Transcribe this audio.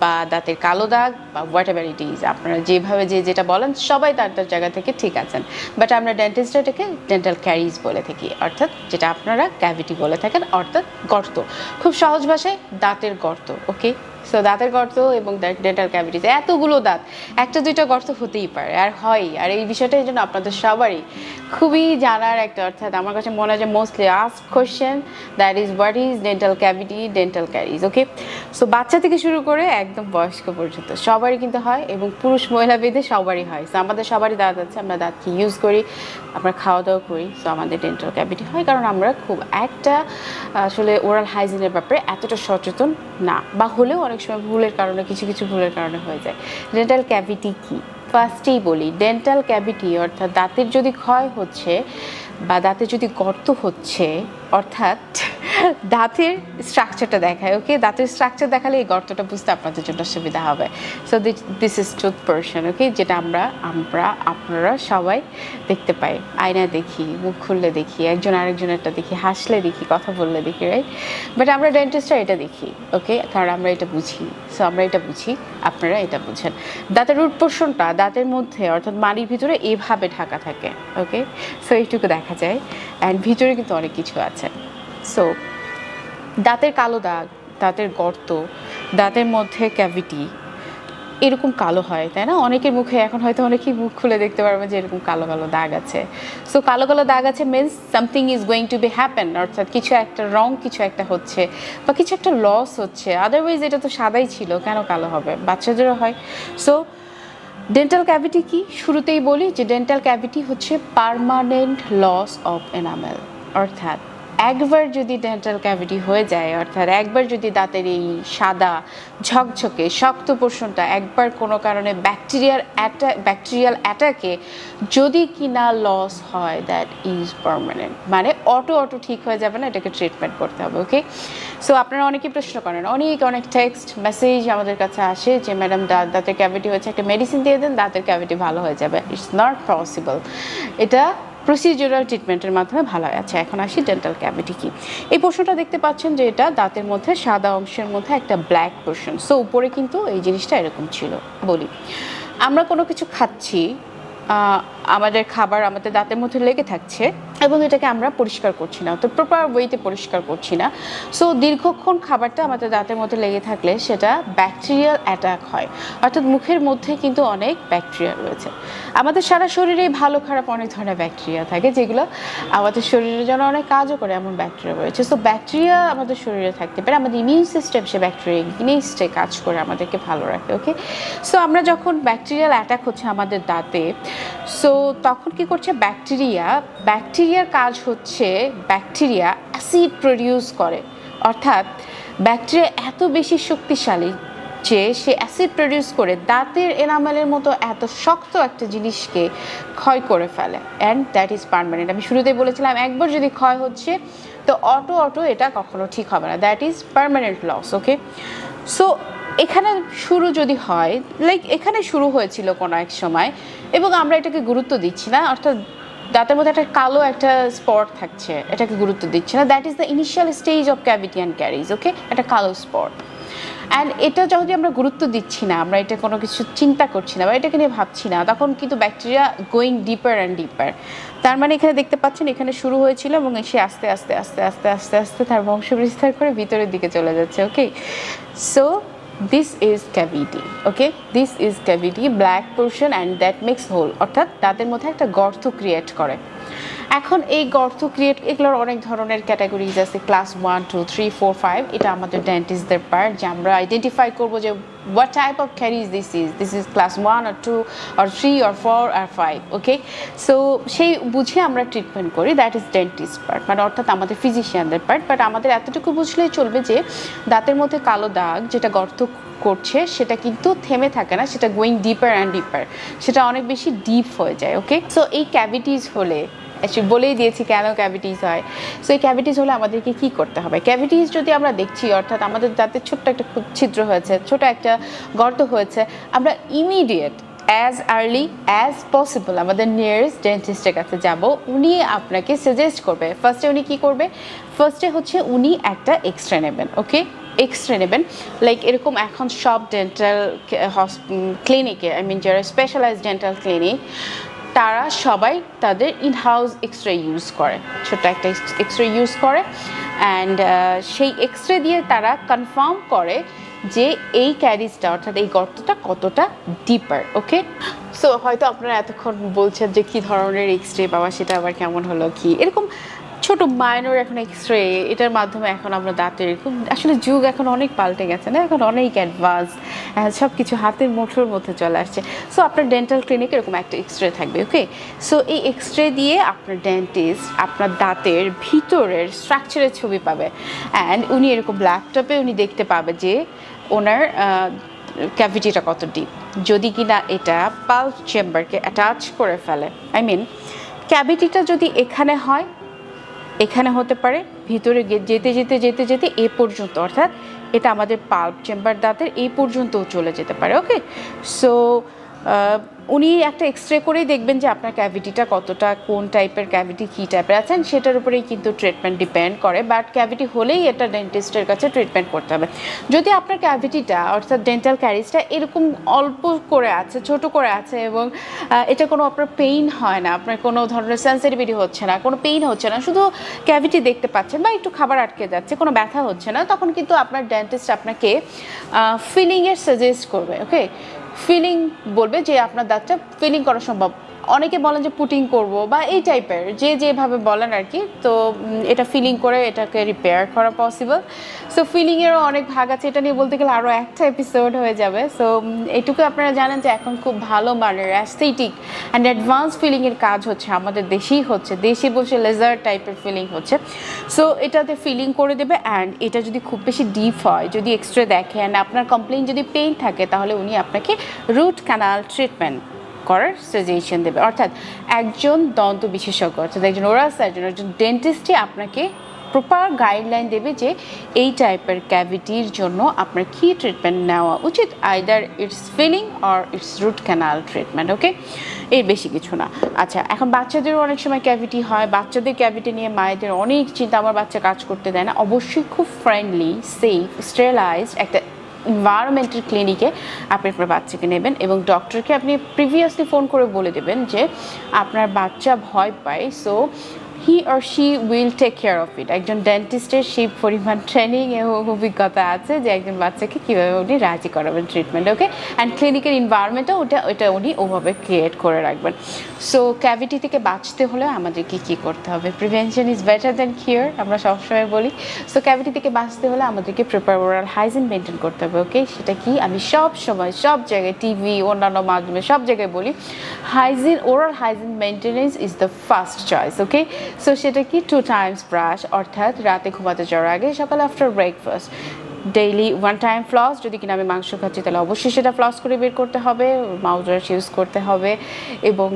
বা দাঁতের কালো দাগ বা হোয়াট এভার ইট ইজ, আপনারা যেভাবে যেটা বলেন সবাই তার তার জায়গা থেকে ঠিক আছেন, বাট আমরা ডেন্টিস্টটাকে ডেন্টাল ক্যারিজ বলে থাকি, অর্থাৎ যেটা আপনারা ক্যাভিটি বলে থাকেন, অর্থাৎ গর্ত। খুব সহজ ভাষায় দাঁতের গর্ত। ওকে, সো দাঁতের গর্ত এবং ডেন্টাল ক্যাভিটিতে এতগুলো দাঁত, একটা দুইটা গর্ত হতেই পারে, আর হয়। আর এই বিষয়টা এই জন্য আপনাদের সবারই খুবই জানার একটা, অর্থাৎ আমার কাছে মনে হয় যে mostly ask question, that is what is dental cavity, dental caries. Okay, so বাচ্চা থেকে শুরু করে একদম বয়স্ক পর্যন্ত সবারই কিন্তু হয়, এবং পুরুষ মহিলা ভেদে সবারই হয়। সো আমাদের সবারই দাঁত আছে, আমরা দাঁতকে ইউজ করি, আমরা খাওয়া দাওয়া করি, সো আমাদের ডেন্টাল ক্যাভিটি হয়, কারণ আমরা খুব একটা আসলে ওরাল হাইজিনের ব্যাপারে এতটা সচেতন না, বা হলেও অনেক সময় ভুলের কারণে, কিছু কিছু ভুলের কারণে হয়ে যায়। ডেন্টাল ক্যাভিটি কি ফার্স্টেই বলি, ডেন্টাল ক্যাভিটি অর্থাৎ দাঁতের যদি ক্ষয় হচ্ছে বা দাঁতে যদি গর্ত হচ্ছে, অর্থাৎ দাঁতের স্ট্রাকচারটা দেখায়। ওকে, দাঁতের স্ট্রাকচার দেখালে এই গর্তটা বুঝতে আপনাদের জন্য সুবিধা হবে। So this is tooth portion. Okay, যেটা আপনারা সবাই দেখতে পাই, আয়নায় দেখি, মুখ খুললে দেখি, একজন আরেকজনেরটা দেখি, হাসলে দেখি, কথা বললে দেখি, রাইট? বাট আমরা ডেন্টিস্টরা এটা দেখি। ওকে, কারণ আমরা এটা বুঝি। সো আমরা এটা বুঝি, আপনারা এটা বুঝেন। দাঁতের রুট পোরশনটা দাঁতের মধ্যে অর্থাৎ মাড়ির ভিতরে এভাবে ঢাকা থাকে। ওকে, সো এইটুকু দেখা যায়, অ্যান্ড ভিতরে কিন্তু অনেক কিছু আছে। সো দাঁতের কালো দাগ, দাঁতের গর্ত, দাঁতের মধ্যে ক্যাভিটি এরকম কালো হয়, তাই না? অনেকের মুখে এখন হয়তো অনেকেই মুখ খুলে দেখতে পারবে যে এরকম কালো কালো দাগ আছে। সো কালো কালো দাগ আছে means something is going to B happen, অর্থাৎ কিছু একটা কিছু একটা হচ্ছে বা কিছু একটা লস হচ্ছে। আদারওয়াইজ এটা তো সাদাই ছিল, কেন কালো হবে? বাচ্চাদেরও হয়। সো ডেন্টাল ক্যাভিটি কি? শুরুতেই বলি যে ডেন্টাল ক্যাভিটি হচ্ছে পার্মানেন্ট লস অফ এনামেল, অর্থাৎ একবার যদি ডেন্টাল ক্যাভিটি হয়ে যায়, অর্থাৎ একবার যদি দাঁতের এই সাদা ঝকঝকে শক্ত পোর্শনটা একবার কোনো কারণে ব্যাকটেরিয়াল অ্যাটাকে যদি কিনা লস হয়, দ্যাট ইজ পার্মানেন্ট, মানে অটো ঠিক হয়ে যাবে না, এটাকে ট্রিটমেন্ট করতে হবে। ওকে, সো আপনারা অনেকেই প্রশ্ন করেন, অনেক টেক্সট মেসেজ আমাদের কাছে আসে যে ম্যাডাম দাঁতের ক্যাভিটি হয়েছে, একটা মেডিসিন দিয়ে দেন, দাঁতের ক্যাভিটি ভালো হয়ে যাবে। It's not possible. এটা প্রসিডিউরাল ট্রিটমেন্টের মাধ্যমে ভালো হয়। আচ্ছা, এখন আসি ডেন্টাল ক্যাভিটি কি। এই পোর্শনটা দেখতে পাচ্ছেন যে এটা দাঁতের মধ্যে সাদা অংশের মধ্যে একটা ব্ল্যাক পোর্শন। সো উপরে কিন্তু এই জিনিসটা এরকম ছিল। বলি, আমরা কোনো কিছু খাচ্ছি, আমাদের খাবার আমাদের দাঁতের মধ্যে লেগে থাকছে এবং এটাকে আমরা পরিষ্কার করছি না, তো প্রপার ওয়েতে পরিষ্কার করছি না। সো দীর্ঘক্ষণ খাবারটা আমাদের দাঁতের মধ্যে লেগে থাকলে সেটা ব্যাকটেরিয়াল অ্যাটাক হয়, অর্থাৎ মুখের মধ্যে কিন্তু অনেক ব্যাকটেরিয়া রয়েছে। আমাদের সারা শরীরেই ভালো খারাপ অনেক ধরনের ব্যাকটেরিয়া থাকে, যেগুলো আমাদের শরীরের জন্য অনেক কাজও করে, এমন ব্যাকটেরিয়া রয়েছে। সো ব্যাকটেরিয়া আমাদের শরীরে থাকতে পারে, আমাদের ইমিউন সিস্টেম সে ব্যাকটেরিয়া জিনিসটাই কাজ করে আমাদেরকে ভালো রাখে। ওকে, সো আমরা যখন ব্যাকটেরিয়াল অ্যাটাক হচ্ছে আমাদের দাঁতে, সো তখন কি করছে ব্যাকটেরিয়ার কাজ হচ্ছে ব্যাকটেরিয়া অ্যাসিড প্রডিউস করে, অর্থাৎ ব্যাকটেরিয়া এত বেশি শক্তিশালী যে সে অ্যাসিড প্রডিউস করে দাঁতের এনামেলের মতো এত শক্ত একটা জিনিসকে ক্ষয় করে ফেলে, অ্যান্ড দ্যাট ইজ পার্মানেন্ট। আমি শুরুতেই বলেছিলাম একবার যদি ক্ষয় হচ্ছে তো অটো এটা কখনো ঠিক হবে না, that is permanent loss. Okay, so এখানে শুরু যদি হয়, লাইক এখানে শুরু হয়েছিল কোনো এক সময় এবং আমরা এটাকে গুরুত্ব দিচ্ছি না, অর্থাৎ দাঁতের মধ্যে একটা কালো একটা স্পট থাকছে, এটাকে গুরুত্ব দিচ্ছে না, that is the initial stage of cavity and caries. Okay, একটা কালো স্পট, অ্যান্ড এটা যদি আমরা গুরুত্ব দিচ্ছি না, আমরা এটা কোনো কিছু চিন্তা করছি না বা এটাকে নিয়ে ভাবছি না, তখন কিন্তু ব্যাকটেরিয়া গোয়িং ডিপার অ্যান্ড ডিপার। তার মানে এখানে দেখতে পাচ্ছেন এখানে শুরু হয়েছিল এবং সে আস্তে আস্তে তার বংশ বিস্তার করে ভিতরের দিকে চলে যাচ্ছে। ওকে, so this is cavity. Okay, this is cavity, black portion, and that makes hole, অর্থাৎ দাঁতের মধ্যে একটা গর্ত ক্রিয়েট করে। এখন এই গর্ত ক্রিয়েট, এগুলোর অনেক ধরনের ক্যাটাগরিজ আছে, ক্লাস 1 2 3 4 5। এটা আমাদের ডেন্টিস্টদের পার্ট যে আমরা আইডেন্টিফাই করবো যে what type of caries this is class 1 or 2 or 3 or 4 or 5. Okay, so সেই বুঝে আমরা ট্রিটমেন্ট করি, দ্যাট ইজ ডেন্টিস্ট পার্ট, মানে অর্থাৎ আমাদের ফিজিশিয়ানদের পার্ট। বাট আমাদের এতটুকু বুঝলেই চলবে যে দাঁতের মধ্যে কালো দাগ যেটা গর্ত করছে সেটা কিন্তু থেমে থাকে না, সেটা গোয়িং ডিপার অ্যান্ড ডিপার, সেটা অনেক বেশি ডিপ হয়ে যায়। ওকে, সো এই ক্যাভিটিস হলে, বলেই দিয়েছি কেন ক্যাভিটিস হয়। সো এই ক্যাভিটিস হলে আমাদেরকে কী করতে হবে? ক্যাভিটিস যদি আমরা দেখছি, অর্থাৎ আমাদের দাঁতে ছোট্ট একটা ছিদ্র হয়েছে, ছোট একটা গর্ত হয়েছে, আমরা immediate as early as possible আমাদের নিয়ারেস্ট ডেন্টিস্টের কাছে যাব। উনি আপনাকে সাজেস্ট করবে, ফার্স্টে উনি কী করবে? ফার্স্টে হচ্ছে উনি একটা এক্সরে নেবেন। ওকে, এক্স-রে নেবেন। লাইক এরকম এখন সব ডেন্টাল ক্লিনিকে, আই মিন যারা স্পেশালাইজড ডেন্টাল ক্লিনিক, তারা সবাই তাদের ইনহাউস এক্স-রে ইউজ করে, ছোট্ট একটা এক্স-রে ইউজ করে। অ্যান্ড সেই এক্স-রে দিয়ে তারা কনফার্ম করে যে এই ক্যারিজটা, অর্থাৎ এই গর্তটা কতটা ডিপার। ওকে, সো হয়তো আপনারা এতক্ষণ বলছেন যে কী ধরনের এক্স-রে বাবা, সেটা আবার কেমন হলো কি, এরকম ছোট মাইনর এখন এক্স-রে, এটার মাধ্যমে এখন আমরা দাঁতের খুব, আসলে যুগ এখন অনেক পাল্টে গেছে না, এখন অনেক অ্যাডভান্স, সব কিছু হাতের মুঠোর মধ্যে চলে আসছে। সো আপনার ডেন্টাল ক্লিনিকে এরকম একটা এক্স-রে থাকবে। ওকে, সো এই এক্স-রে দিয়ে আপনার ডেন্টিস্ট আপনার দাঁতের ভিতরের স্ট্রাকচারের ছবি পাবে। অ্যান্ড উনি এরকম ল্যাপটপে উনি দেখতে পাবে যে ওনার ক্যাভিটিটা কত ডিপ, যদি কিনা এটা পালস চেম্বারকে অ্যাটাচ করে ফেলে। আই মিন ক্যাভিটিটা যদি এখানে হয়, এখানে হতে পারে, ভিতরে যেতে যেতে যেতে যেতে এ পর্যন্ত, অর্থাৎ এটা আমাদের পাল্প চেম্বার দাঁতের এই পর্যন্তও চলে যেতে পারে। ওকে, সো উনি একটা এক্স-রে করেই দেখবেন যে আপনার ক্যাভিটিটা কতটা, কোন টাইপের ক্যাভিটি, কী টাইপের আছেন, সেটার উপরেই কিন্তু ট্রিটমেন্ট ডিপেন্ড করে। বাট ক্যাভিটি হলেই এটা ডেন্টিস্টের কাছে ট্রিটমেন্ট করতে হবে। যদি আপনার ক্যাভিটিটা, অর্থাৎ ডেন্টাল ক্যারিজটা এরকম অল্প করে আছে, ছোট করে আছে, এবং এটা কোনো আপনার পেইন হয় না, আপনার কোনো ধরনের সেন্সিটিভিটি হচ্ছে না, কোনো পেইন হচ্ছে না, শুধু ক্যাভিটি দেখতে পাচ্ছেন বা একটু খাবার আটকে যাচ্ছে, কোনো ব্যথা হচ্ছে না, তখন কিন্তু আপনার ডেন্টিস্ট আপনাকে ফিলিংয়ের সাজেস্ট করবে। ওকে, ফিলিং বলবে যে আপনার দাঁতটা ফিলিং করা সম্ভব। অনেকে বলেন যে পুটিং করব বা এই টাইপের, যে যেভাবে বলেন আর কি। তো এটা ফিলিং করে এটাকে রিপেয়ার করা পসিবল। সো ফিলিংয়েরও অনেক ভাগ আছে, এটা নিয়ে বলতে গেলে আরও একটা এপিসোড হয়ে যাবে। সো এইটুকু আপনারা জানেন যে এখন খুব ভালো মানের অ্যাস্থেটিক অ্যান্ড অ্যাডভান্স ফিলিংয়ের কাজ হচ্ছে আমাদের দেশেই হচ্ছে, দেশে বসে লেজার টাইপের ফিলিং হচ্ছে। সো এটাতে ফিলিং করে দেবে। অ্যান্ড এটা যদি খুব বেশি ডিপ হয়, যদি এক্সরে দেখেন, আপনার কমপ্লেইন যদি পেইন থাকে, তাহলে উনি আপনাকে রুট ক্যানাল ট্রিটমেন্ট করার সাজেশন দেবে। অর্থাৎ একজন দন্ত বিশেষজ্ঞ, অর্থাৎ একজন ওরাল সার্জন, একজন ডেন্টিস্টই আপনাকে প্রপার গাইডলাইন দেবে যে এই টাইপের ক্যাভিটির জন্য আপনার কী ট্রিটমেন্ট নেওয়া উচিত, either it's filling or it's root canal treatment. Okay, এর বেশি কিছু না। আচ্ছা, এখন বাচ্চাদেরও অনেক সময় ক্যাভিটি হয়, বাচ্চাদের ক্যাভিটি নিয়ে মায়েদের অনেক চিন্তা, আমার বাচ্চা কাজ করতে দেয় না। অবশ্যই খুব ফ্রেন্ডলি, সেফ, স্টেরিলাইজড একটা এনভায়রনমেন্টাল ক্লিনিকে আপনি আপনার বাচ্চাকে নেবেন, এবং ডক্টরকে আপনি প্রিভিয়াসলি ফোন করে বলে দেবেন যে আপনার বাচ্চা ভয় পায়, so he or she will take care of it. একজন ডেন্টিস্টের সেই পরিমাণ ট্রেনিং এবং অভিজ্ঞতা আছে যে একজন বাচ্চাকে কীভাবে উনি রাজি করাবেন ট্রিটমেন্ট। ওকে, অ্যান্ড ক্লিনিকের এনভায়রনমেন্টও ওটা উনি ওভাবে ক্রিয়েট করে রাখবেন। সো ক্যাভিটি থেকে বাঁচতে হলে আমাদেরকে কী করতে হবে? Prevention is better than cure, আমরা সবসময় বলি। সো ক্যাভিটি থেকে বাঁচতে হলে আমাদেরকে প্রপার ওরাল হাইজিন মেনটেন করতে হবে। ওকে, সেটা কি আমি সব সময় সব জায়গায়, টিভি, অন্যান্য মাধ্যমে সব জায়গায় বলি, hygiene, oral hygiene maintenance is the first choice. Okay, so সেটা কি 2 times ব্রাশ, অর্থাৎ রাতে ঘুমাতে যাওয়ার আগে, সকালে after breakfast, daily 1 time floss. যদি কিনা আমি মাংস খাচ্ছি তাহলে অবশ্যই সেটা ফ্লস করে বের করতে হবে, মাউথওয়াশ ইউজ করতে হবে, এবং